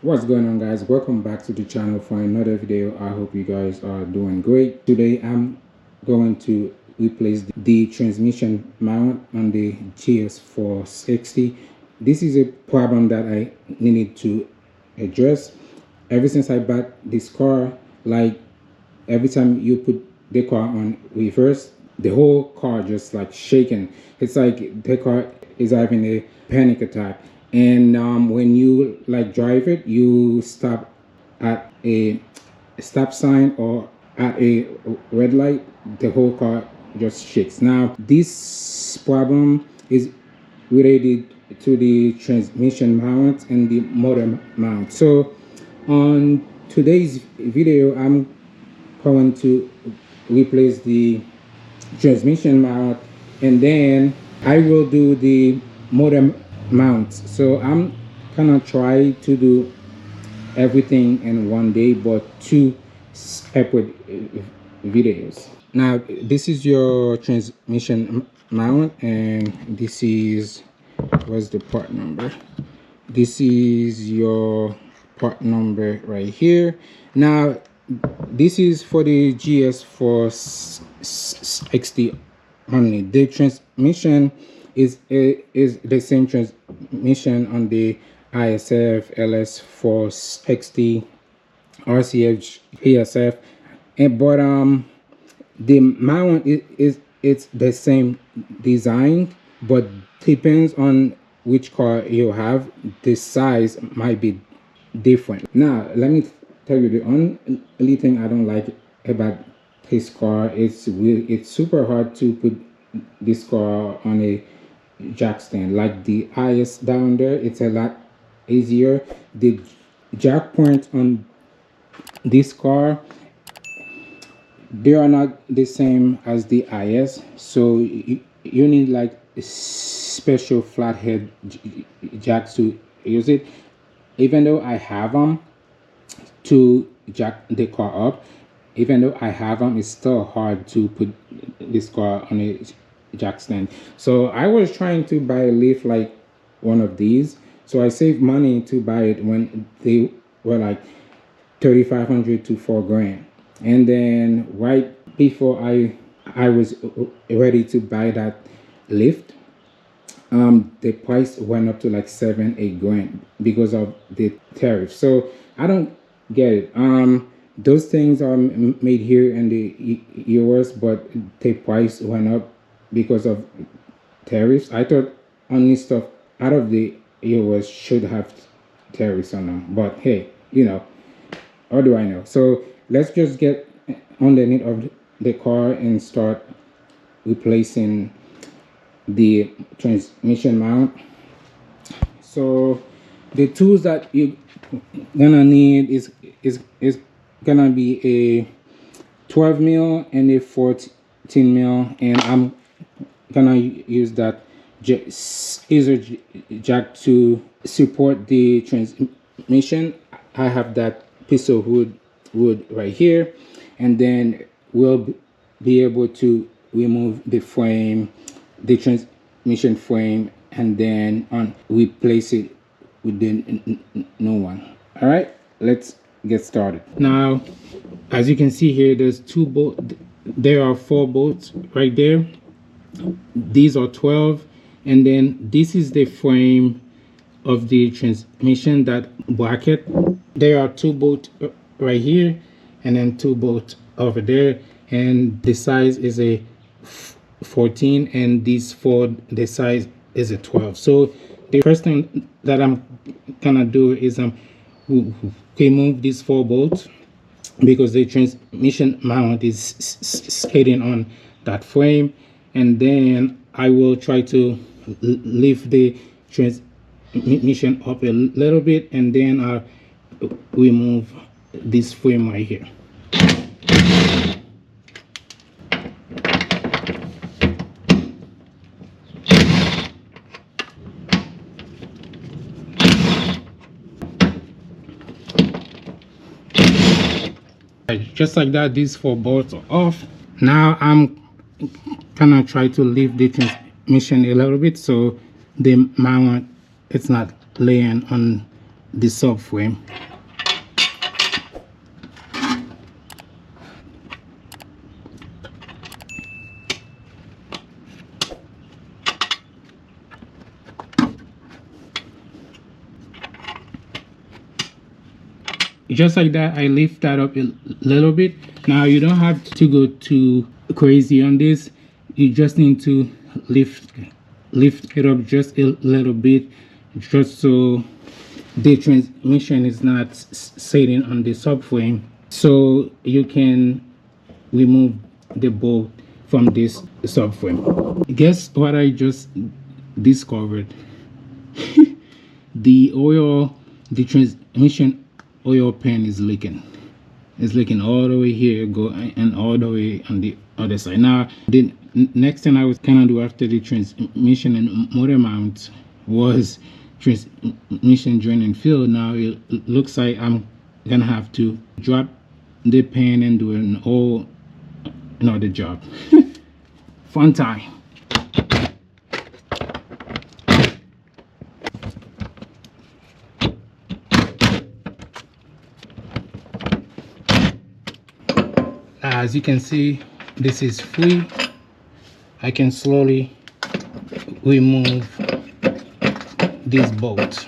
What's going on, guys? Welcome back to the channel for another video. I hope you guys are doing great. Today I'm going to replace the transmission mount on the GS460. This is a problem that I needed to address ever since I bought this car. Like, every time you put the car on reverse, the whole car just like shaking. It's like the car is having a panic attack. And when you like drive it, you stop at a stop sign or at a red light, the whole car just shakes. Now this problem is related to the transmission mount and the motor mount. So on today's video, I'm going to replace the transmission mount, and then I will do the motor mount. So I'm gonna try to do everything in one day, but two separate videos. Now this is your transmission mount, and this is, what's the part number? This is your part number right here. Now this is for the GS460 only. The transmission is the same transmission on the ISF, LS460, RCF, PSF, and but the mount it's the same design, but depends on which car you have, the size might be different. Now let me tell you the only thing I don't like about this car. It's super hard to put this car on a jack stand. Like the IS down there, it's a lot easier. The jack point on this car, they are not the same as the IS, so you need like a special flathead jacks to use it. Even though I have them to jack the car up, even though I have them, it's still hard to put this car on a jack stand. So I was trying to buy a lift like one of these, so I saved money to buy it when they were like 3,500 to 4 grand. And then right before I was ready to buy that lift, the price went up to like 7-8 grand because of the tariff. So I don't get it. Those things are made here in the US, but the price went up because of tariffs. I thought only stuff out of the US should have tariffs on them, but hey, how do I know? So let's just get underneath of the car and start replacing the transmission mount. So the tools that you're gonna need is gonna be a 12 mil and a 14 mil, and I'm gonna use that scissor jack to support the transmission. I have that pistol wood right here, and then we'll be able to remove the frame, the transmission frame, and then replace it with the new one. All right, let's get started. Now as you can see here, there's two bolts. There are 4 bolts right there. These are 12, and then this is the frame of the transmission, that bracket. There are 2 bolts right here, and then 2 bolts over there, and the size is a 14, and these 4, the size is a 12. So the first thing that I'm gonna do is remove these 4 bolts, because the transmission mount is skating on that frame, and then I will try to lift the transmission up a little bit, and then I'll remove this frame right here. Just like that, these 4 bolts are off. Now I'm gonna try to lift the transmission a little bit so the mount it's not laying on the subframe. Just like that, I lift that up a little bit. Now you don't have to go too crazy on this. You just need to lift it up just a little bit, just so the transmission is not sitting on the subframe, so you can remove the bolt from this subframe. Guess what I just discovered? The transmission oil pan is leaking. It's leaking all the way here, and all the way on the other side. Now the next thing I was gonna do after the transmission and motor mount was transmission drain and fill. Now it looks like I'm gonna have to drop the pan and do another job. Fun time. As you can see, this is free. I can slowly remove this bolt.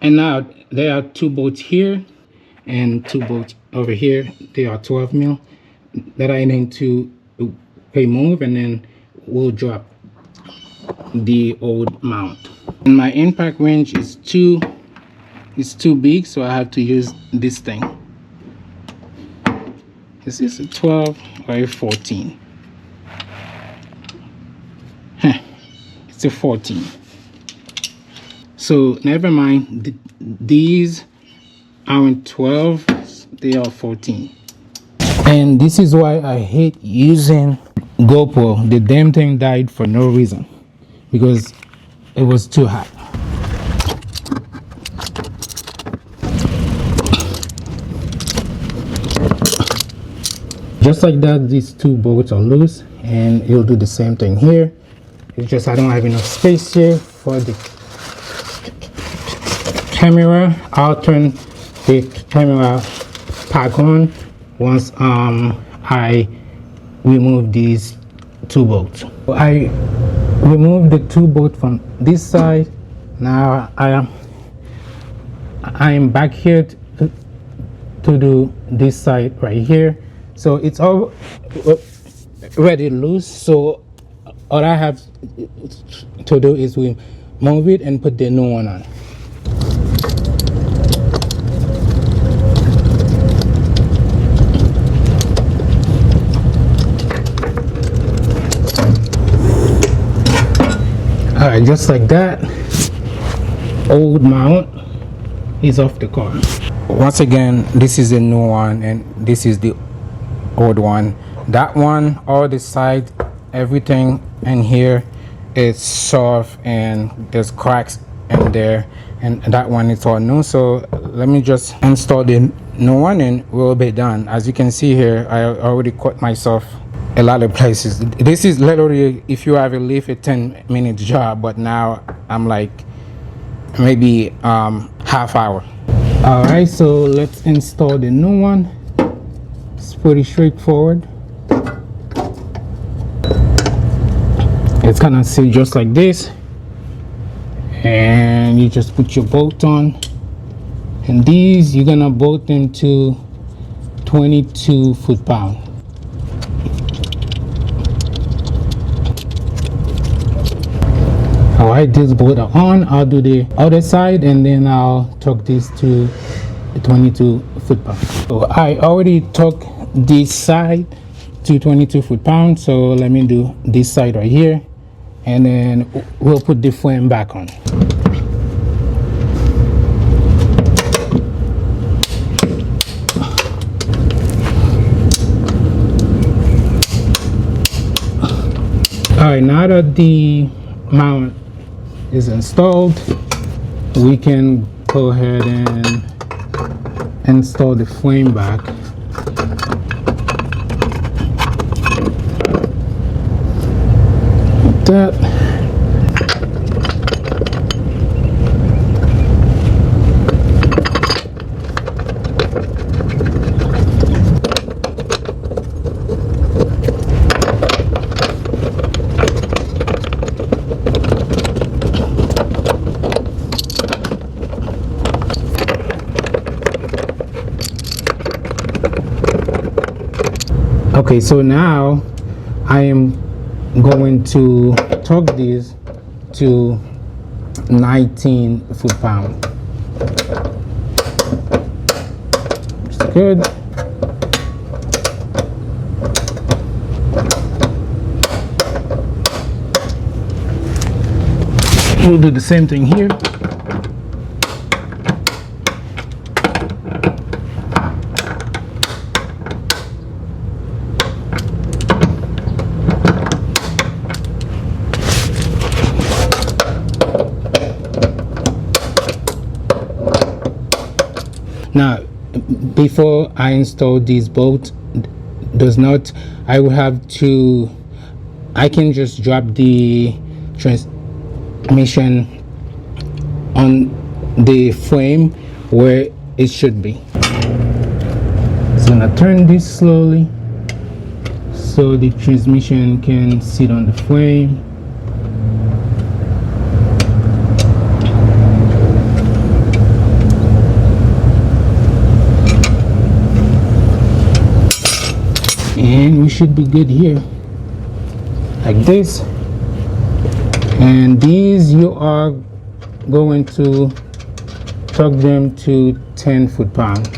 And now there are two bolts here and two bolts over here. They are 12 mil that I need to remove, and then we'll drop the old mount. And my impact range is too big, so I have to use this thing. Is this a 12 or a 14? It's a 14. So never mind, these aren't 12, they are 14. And this is why I hate using GoPro. The damn thing died for no reason, because it was too hot. Just like that, these two bolts are loose, and it'll do the same thing here. It's just I don't have enough space here for the camera. I'll turn the camera back on once I remove these two bolts. I remove the two bolts from this side. Now I am back here to do this side right here. So it's all already loose, so all I have to do is remove it and put the new one on. Alright, just like that, old mount is off the car. Once again, this is the new one and this is the old one. That one, all the side, everything in here is soft and there's cracks in there, and that one is all new. So let me just install the new one and we'll be done. As you can see here, I already cut myself a lot of places. This is literally, if you have a lift, a 10-minute job, but now I'm like maybe half hour. All right, so let's install the new one. It's pretty straightforward. It's gonna sit just like this, and you just put your bolt on, and these you're gonna bolt them to 22 foot-pound. All right, this bolt are on. I'll do the other side and then I'll torque this to 22 foot-pound. So I already torqued this side to 22 foot-pound, so let me do this side right here, and then we'll put the frame back on. All right, now that the mount is installed, we can go ahead and install the frame back. that. Okay, so now I am going to torque this to 19 foot-pound. It's good. We'll do the same thing here. Now, before I install this bolt, I will have to, I can just drop the transmission on the frame where it should be. So I'm gonna turn this slowly so the transmission can sit on the frame. And we should be good here, like this. And these, you are going to torque them to 10 foot-pound.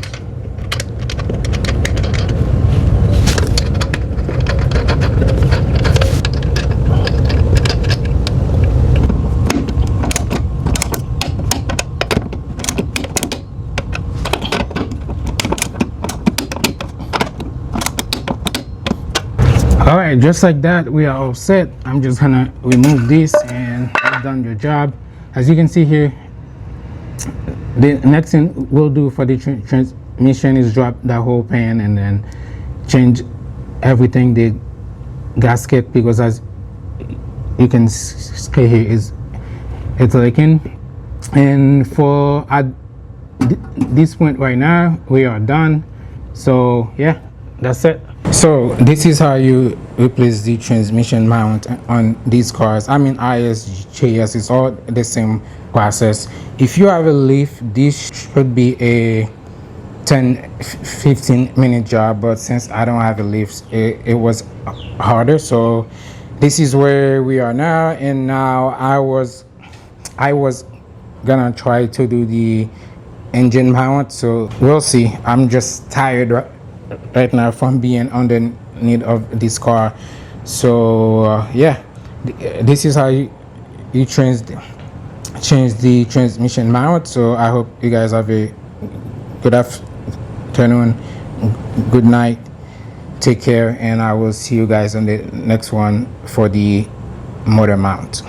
All right, just like that, we are all set. I'm just gonna remove this and I've done your job. As you can see here, the next thing we'll do for the transmission is drop that whole pan and then change everything, the gasket, because as you can see here, it's leaking. And for at this point right now, we are done. So yeah, that's it. So this is how you replace the transmission mount on these cars. I mean, IS, JS, it's all the same process. If you have a leaf, this should be a 10-15 minute job, but since I don't have a leaf, it was harder. So this is where we are now, and now I was gonna try to do the engine mount, so we'll see. I'm just tired right now from being underneath of this car. So yeah, this is how you change the transmission mount. So I hope you guys have a good afternoon, good night, take care, and I will see you guys on the next one for the motor mount.